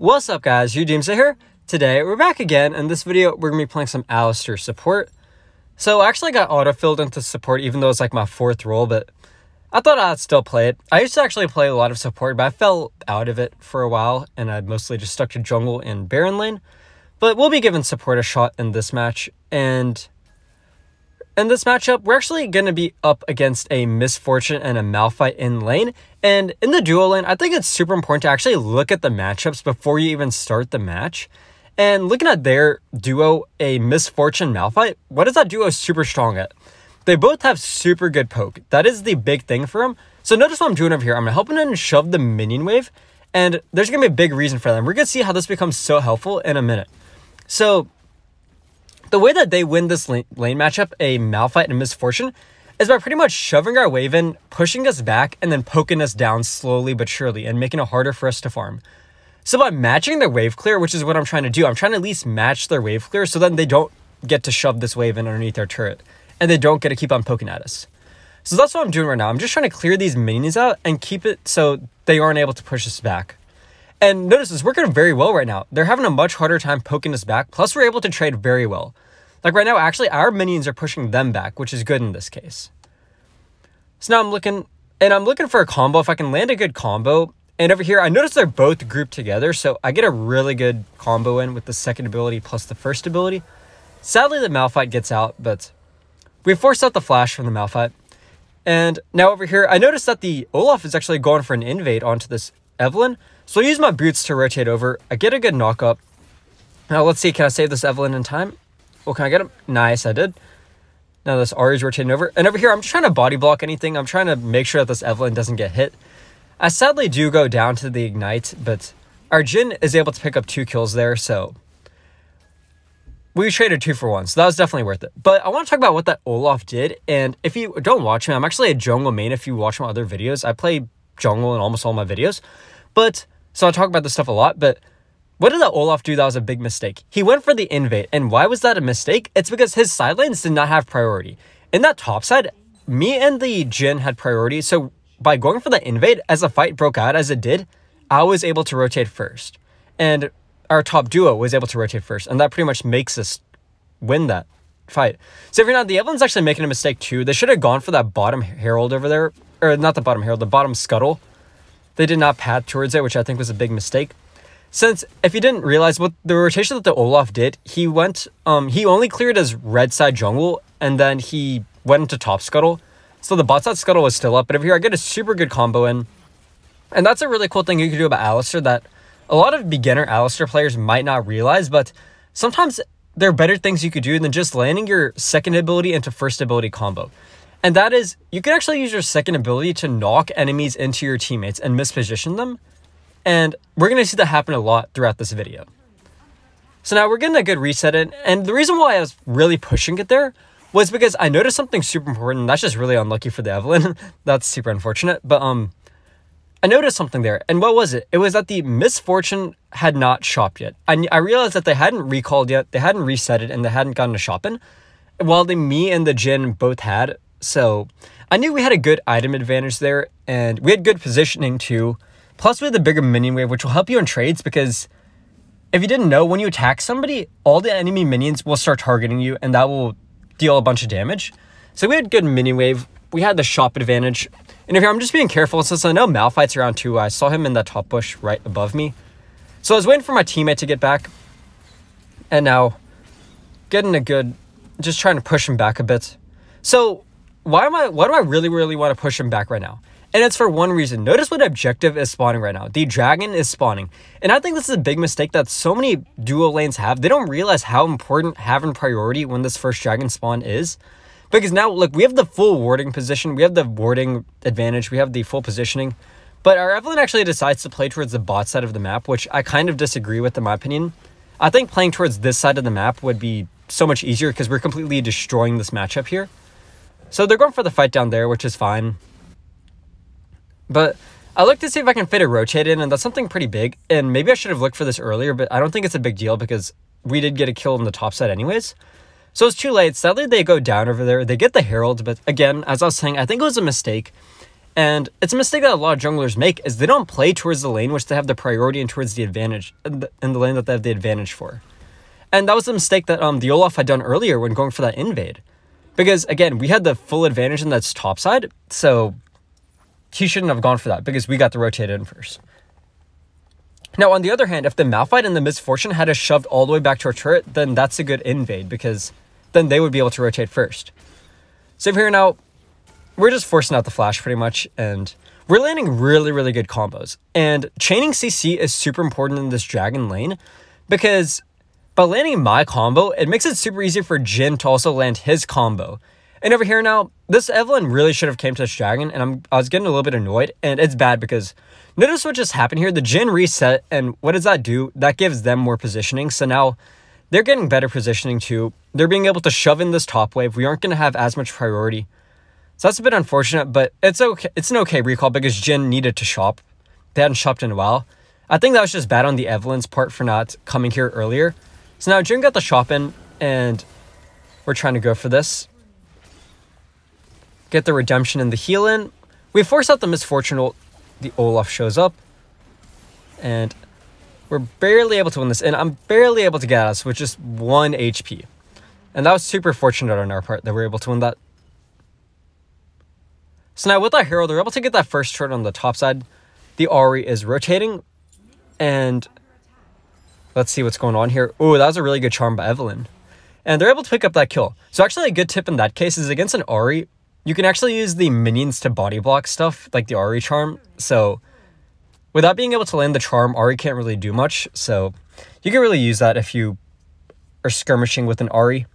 What's up guys, Doomsday here. Today we're back again. In this video we're going to be playing some Alistar support. So I actually got auto-filled into support even though it's like my fourth role, but I thought I'd still play it. I used to actually play a lot of support, but I fell out of it for a while and I mostly just stuck to jungle and Baron lane. But we'll be giving support a shot in this match, and in this matchup, we're actually going to be up against a Misfortune and a Malphite in lane. And in the duo lane, I think it's super important to actually look at the matchups before you even start the match. And looking at their duo, a Misfortune Malphite, what is that duo super strong at? They both have super good poke. That is the big thing for them. So notice what I'm doing over here. I'm helping them shove the minion wave, and there's going to be a big reason for that. We're going to see how this becomes so helpful in a minute. So the way that they win this lane matchup, a Malphite and a Misfortune, is by pretty much shoving our wave in, pushing us back, and then poking us down slowly but surely and making it harder for us to farm. So by matching their wave clear, which is what I'm trying to do, I'm trying to at least match their wave clear so then they don't get to shove this wave in underneath our turret and they don't get to keep on poking at us. So that's what I'm doing right now. I'm just trying to clear these minions out and keep it so they aren't able to push us back. And notice it's working very well right now. They're having a much harder time poking us back, plus we're able to trade very well. Like right now, actually, our minions are pushing them back, which is good in this case. So now I'm looking for a combo. If I can land a good combo. And over here, I notice they're both grouped together, so I get a really good combo in with the second ability plus the first ability. Sadly, the Malphite gets out, but we forced out the flash from the Malphite. And now over here, I noticed that the Olaf is actually going for an invade onto this Evelyn. So I use my boots to rotate over. I get a good knock up. Now let's see, can I save this Evelyn in time? Well, can I get him? Nice, I did. Now this Ahri is rotating over. And over here, I'm just trying to body block anything. I'm trying to make sure that this Evelyn doesn't get hit. I sadly do go down to the Ignite, but our Jhin is able to pick up 2 kills there, so we traded 2 for 1, so that was definitely worth it. But I want to talk about what that Olaf did, and if you don't watch me, I'm actually a jungle main. If you watch my other videos, I play jungle in almost all my videos. But, so I talk about this stuff a lot, but what did that Olaf do that was a big mistake? He went for the invade, and why was that a mistake? It's because his side lanes did not have priority. In that top side, me and the Jhin had priority, so by going for the invade, as the fight broke out as it did, I was able to rotate first. And our top duo was able to rotate first, and that pretty much makes us win that fight. So if you're not, the Evelyn's actually making a mistake too. They should have gone for that bottom herald over there, or not the bottom herald, the bottom scuttle. They did not path towards it, which I think was a big mistake. Since, if you didn't realize, what the rotation that the Olaf did, he went, he only cleared his red side jungle, and then he went into top scuttle. So the bot side scuttle was still up, but over here I get a super good combo in. And that's a really cool thing you can do about Alistar that a lot of beginner Alistar players might not realize, but sometimes there are better things you could do than just landing your second ability into first ability combo. And that is, you can actually use your second ability to knock enemies into your teammates and misposition them. And we're going to see that happen a lot throughout this video. So now we're getting a good reset in, and the reason why I was really pushing it there was because I noticed something super important. That's just really unlucky for the Evelyn. That's super unfortunate. But I noticed something there. And what was it? It was that the Misfortune had not shopped yet. I realized that they hadn't recalled yet. They hadn't reset it, and they hadn't gotten to shopping. While me and the Jhin both had. So I knew we had a good item advantage there. And we had good positioning too. Plus we had the bigger minion wave, which will help you in trades. Because if you didn't know, when you attack somebody, all the enemy minions will start targeting you. And that will deal a bunch of damage. So we had good mini wave. We had the shop advantage. And if I'm just being careful, since I know Malphite's around too, I saw him in that top bush right above me. So I was waiting for my teammate to get back. And now getting a good, just trying to push him back a bit. So why do I really want to push him back right now? And it's for one reason. Notice what objective is spawning right now. The dragon is spawning. And I think this is a big mistake that so many duo lanes have. They don't realize how important having priority when this first dragon spawn is. Because now, look, we have the full warding position. We have the warding advantage. We have the full positioning. But our Evelyn actually decides to play towards the bot side of the map, which I kind of disagree with in my opinion. I think playing towards this side of the map would be so much easier because we're completely destroying this matchup here. So they're going for the fight down there, which is fine. But I look to see if I can fit a rotate in, and that's something pretty big. And maybe I should have looked for this earlier, but I don't think it's a big deal because we did get a kill on the top side anyways. So it's too late. Sadly, they go down over there. They get the Herald, but again, as I was saying, I think it was a mistake. And it's a mistake that a lot of junglers make, is they don't play towards the lane which they have the priority and towards the advantage, in the lane that they have the advantage for. And that was the mistake that the Olaf had done earlier when going for that invade. Because, again, we had the full advantage in that top side, so he shouldn't have gone for that because we got the rotate in first. Now, on the other hand, if the Malphite and the Misfortune had us shoved all the way back to our turret, then that's a good invade because then they would be able to rotate first. So here now, we're just forcing out the flash pretty much, and we're landing really, really good combos. And chaining CC is super important in this dragon lane because by landing my combo, it makes it super easy for Jhin to also land his combo. And over here now, this Evelynn really should have came to this dragon, and I was getting a little bit annoyed, and it's bad because notice what just happened here. The Jhin reset, and what does that do? That gives them more positioning, so now they're getting better positioning too. They're being able to shove in this top wave. We aren't going to have as much priority. So that's a bit unfortunate, but it's okay. It's an okay recall because Jhin needed to shop. They hadn't shopped in a while. I think that was just bad on the Evelynn's part for not coming here earlier. So now Jhin got the shop in, and we're trying to go for this. Get the redemption and the heal in. We force out the Misfortune. The Olaf shows up, and we're barely able to win this. And I'm barely able to get us with just 1 HP. And that was super fortunate on our part that we were able to win that. So now with our Herald, we're able to get that first turret on the top side. The Ahri is rotating, and let's see what's going on here. Oh, that was a really good charm by Evelynn. And they're able to pick up that kill. So actually a good tip in that case is against an Ahri, you can actually use the minions to body block stuff, like the Ahri charm. So without being able to land the charm, Ahri can't really do much. So you can really use that if you are skirmishing with an Ahri.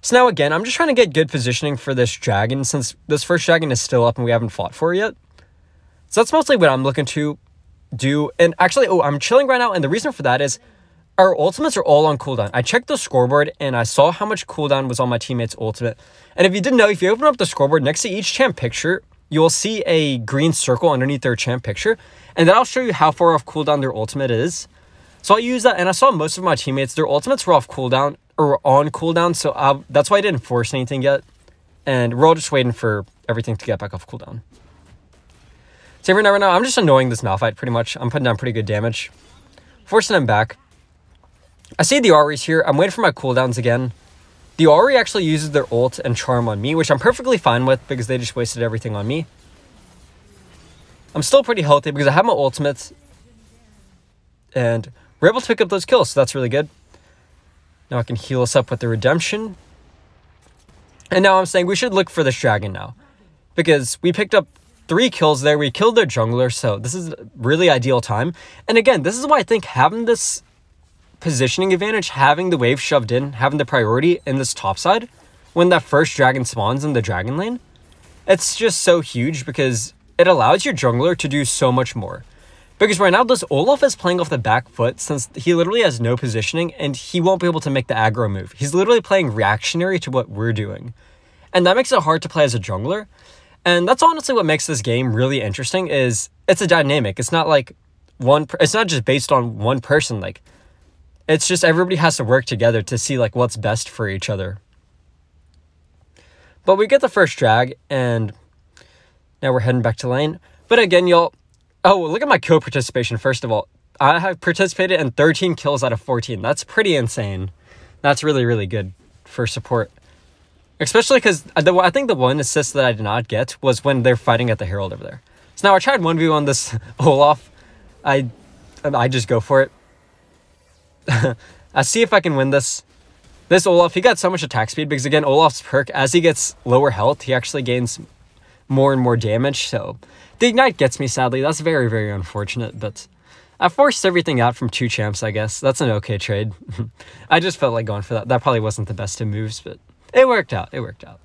So now again, I'm just trying to get good positioning for this dragon since this first dragon is still up and we haven't fought for it yet. So that's mostly what I'm looking to do. And actually, I'm chilling right now. And the reason for that is our ultimates are all on cooldown. I checked the scoreboard and I saw how much cooldown was on my teammate's ultimate. And if you didn't know, if you open up the scoreboard next to each champ picture, you will see a green circle underneath their champ picture. And that'll show you how far off cooldown their ultimate is. So I use that, and I saw most of my teammates, their ultimates were off cooldown, or on cooldown, so that's why I didn't force anything yet. And we're all just waiting for everything to get back off cooldown. So right now, I'm just annoying this Malphite pretty much. I'm putting down pretty good damage. Forcing him back. I see the Ahri's here. I'm waiting for my cooldowns again. The Ahri actually uses their ult and charm on me, which I'm perfectly fine with because they just wasted everything on me. I'm still pretty healthy because I have my ultimate. And we're able to pick up those kills, so that's really good. Now I can heal us up with the redemption. And now I'm saying we should look for this dragon now. Because we picked up 3 kills there. We killed their jungler, so this is a really ideal time. And again, this is why I think having this positioning advantage, having the wave shoved in, having the priority in this top side, when that first dragon spawns in the dragon lane, it's just so huge because it allows your jungler to do so much more. Because right now, this Olaf is playing off the back foot since he literally has no positioning and he won't be able to make the aggro move. He's literally playing reactionary to what we're doing. And that makes it hard to play as a jungler. And that's honestly what makes this game really interesting is it's a dynamic. It's not like it's not just based on one person. Like, it's just everybody has to work together to see like what's best for each other. But we get the first drag and now we're heading back to lane. But again, y'all, oh, look at my kill participation, first of all. I have participated in 13 kills out of 14. That's pretty insane. That's really, really good for support. Especially because I think the one assist that I did not get was when they're fighting at the Herald over there. So now I tried 1v1 this Olaf. I just go for it. I see if I can win this. This Olaf, he got so much attack speed because, again, Olaf's perk, as he gets lower health, he actually gains more and more damage, so the ignite gets me, sadly. That's very, very unfortunate, but I forced everything out from 2 champs, I guess. That's an okay trade. I just felt like going for that. That probably wasn't the best of moves, but it worked out. It worked out.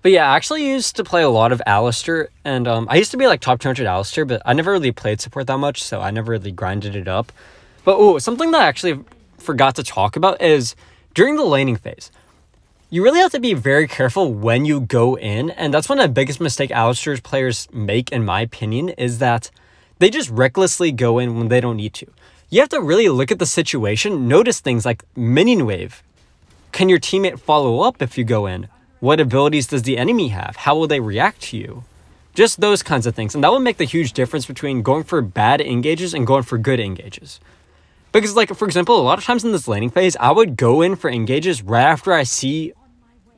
But yeah, I actually used to play a lot of Alistar, and I used to be like top 200 Alistar, but I never really played support that much, so I never really grinded it up. But something that I actually forgot to talk about is during the laning phase, you really have to be very careful when you go in, and that's one of the biggest mistakes Alistar's players make, in my opinion, is that they just recklessly go in when they don't need to. You have to really look at the situation, notice things like minion wave. Can your teammate follow up if you go in? What abilities does the enemy have? How will they react to you? Just those kinds of things. And that would make the huge difference between going for bad engages and going for good engages. Because, like, for example, a lot of times in this laning phase, I would go in for engages right after I see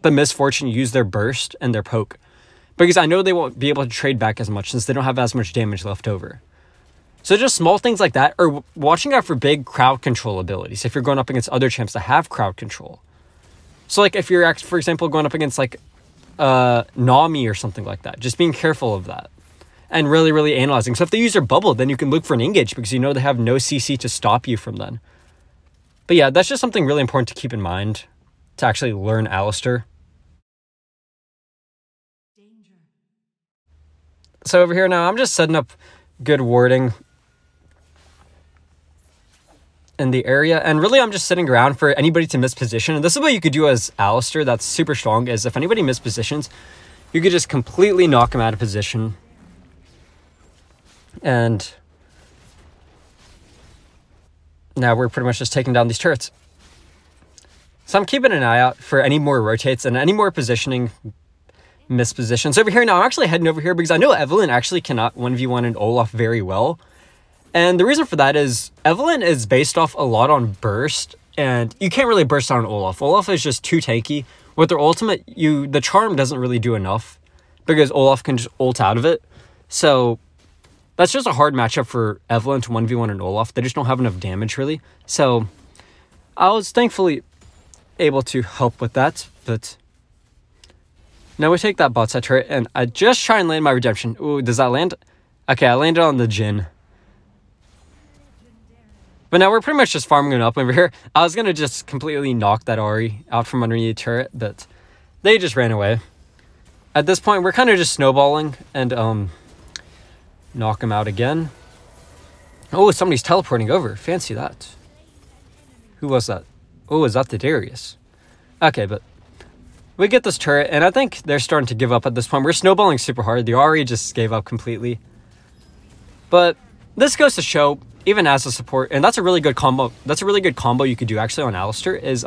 the Misfortune use their burst and their poke. Because I know they won't be able to trade back as much since they don't have as much damage left over. So just small things like that, or watching out for big crowd control abilities if you're going up against other champs that have crowd control. So, like, if you're, for example, going up against, like, Nami or something like that, just being careful of that and really analyzing. So if they use their bubble, then you can look for an engage because you know they have no CC to stop you from then. But yeah, that's just something really important to keep in mind to actually learn Alistar. So over here now, I'm just setting up good warding in the area, and really I'm just sitting around for anybody to miss position. And this is what you could do as Alistar that's super strong, is if anybody miss positions, you could just completely knock them out of position. And now we're pretty much just taking down these turrets. So I'm keeping an eye out for any more rotates and any more positioning miss positions. Over here now, I'm actually heading over here because I know Evelyn actually cannot 1v1 an Olaf very well. And the reason for that is Evelyn is based off a lot on burst, and you can't really burst on Olaf. Olaf is just too tanky. With their ultimate, the charm doesn't really do enough because Olaf can just ult out of it. So that's just a hard matchup for Evelyn to 1v1 an Olaf. They just don't have enough damage really. So I was thankfully able to help with that. But now we take that bot side turret, and I just try and land my redemption. Ooh, does that land? Okay, I landed on the Jhin. But now we're pretty much just farming it up over here. I was going to just completely knock that Ahri out from underneath the turret, but they just ran away. At this point, we're kind of just snowballing and knock him out again. Oh, somebody's teleporting over. Fancy that. Who was that? Oh, is that the Darius? Okay, but we get this turret, and I think they're starting to give up at this point. We're snowballing super hard. The Ahri just gave up completely. But this goes to show, even as a support, and that's a really good combo. That's a really good combo you could do actually on Alistar, is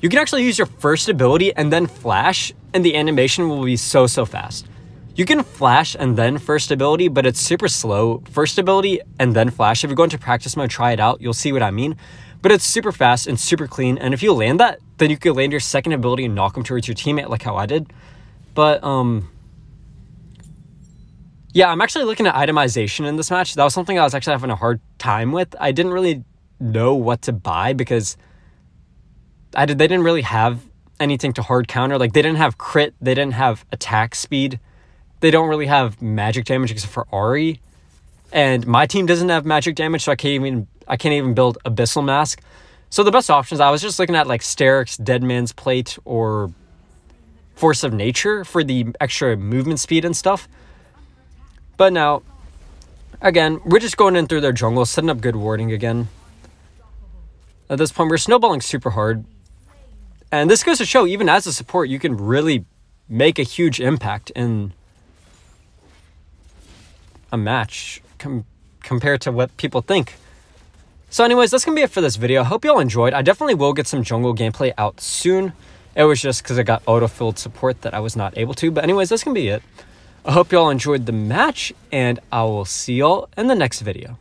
you can actually use your first ability and then flash, and the animation will be so fast. You can flash and then first ability, but it's super slow. First ability and then flash. If you go into practice mode, try it out. You'll see what I mean. But it's super fast and super clean. And if you land that, then you can land your second ability and knock him towards your teammate like how I did. But yeah, I'm actually looking at itemization in this match. That was something I was actually having a hard time with. I didn't really know what to buy because they didn't really have anything to hard counter. Like, they didn't have crit. They didn't have attack speed. They don't really have magic damage except for Ahri. And my team doesn't have magic damage, so I can't even build Abyssal Mask. So the best options, I was just looking at like Sterix, Dead Man's Plate, or Force of Nature for the extra movement speed and stuff. But now, again, we're just going in through their jungle, setting up good warding again. At this point, we're snowballing super hard. And this goes to show, even as a support, you can really make a huge impact in a match compared to what people think. So anyways, that's going to be it for this video. I hope you all enjoyed. I definitely will get some jungle gameplay out soon. It was just because I got auto-filled support that I was not able to. But anyways, that's going to be it. I hope you all enjoyed the match, and I will see y'all in the next video.